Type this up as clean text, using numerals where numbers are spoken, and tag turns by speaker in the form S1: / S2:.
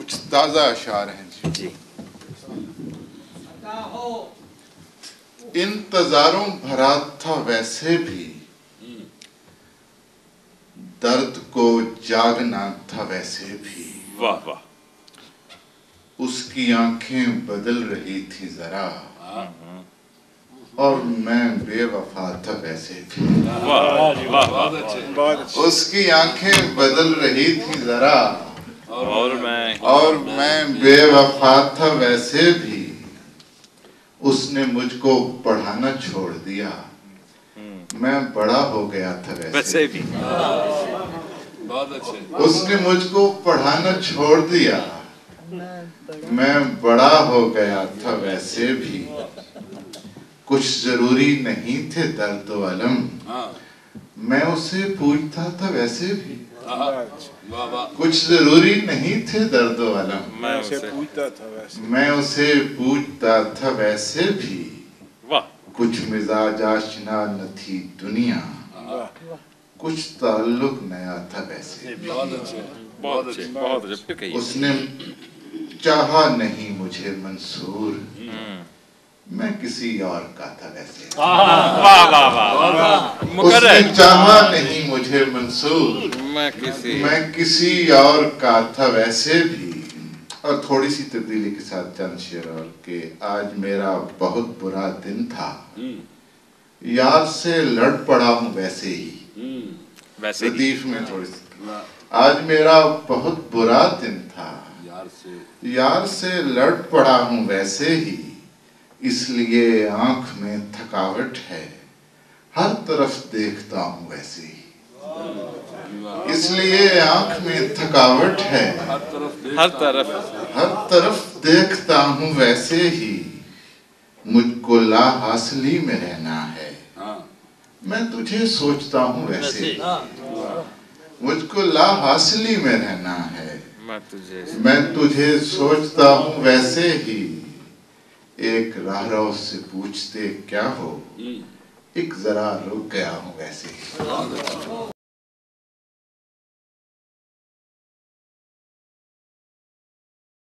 S1: کچھ تازہ اشعار ہیں جی۔ انتظاروں بھرا تھا ویسے بھی، درد کو جاگنا تھا ویسے بھی،
S2: واہ واہ،
S1: اس کی آنکھیں بدل رہی تھی ذرا، اور میں بے وفا تھا ویسے بھی۔ اس کی آنکھیں بدل رہی تھی ذرا، اور میں بے وفا تھا ویسے بھی، اس نے مجھ کو پڑھانا چھوڑ دیا، میں بڑا ہو گیا تھا ویسے بھی۔ اس نے مجھ کو پڑھانا چھوڑ دیا، میں بڑا ہو گیا تھا ویسے بھی، کچھ ضروری نہیں تھے درد و علم، میں اسے پوچھتا تھا ویسے بھی۔ کچھ ضروری نہیں تھے درد و علم، میں اسے پوچھتا تھا ویسے بھی، کچھ مزاج آشنا نہ تھی دنیا، کچھ تعلق نیا تھا ویسے بھی۔ اس نے چاہا نہیں مجھے منصور، میں کسی اور کا تھا ویسے بھی۔ اس نے چاہا نہیں مجھے منصور، میں کسی اور کا تھا ویسے بھی۔ اور تھوڑی سی تبدیلی کے ساتھ چند شعر اور کہ آج میرا بہت برا دن تھا، یار سے لڑ پڑا ہوں ویسے ہی، ردیف میں تھوڑی سی، آج میرا بہت برا دن تھا، یار سے لڑ پڑا ہوں ویسے ہی، اس لیے آنکھ میں تھکاوٹ ہے، ہر طرف دیکھتا ہوں ویسے ہی۔ اس لیے آنکھ میں تھکاوٹ ہے، ہر طرف دیکھتا ہوں ویسے ہی، مجھ کو لا حاصلی میں رہنا ہے، میں تجھے سوچتا ہوں ویسے ہی۔ مجھ کو لا حاصلی میں رہنا ہے، میں تجھے سوچتا ہوں ویسے ہی، ایک راہ رو سے پوچھتے کیا ہو، ایک ذرا رک گیا ہوں ویسے ہی۔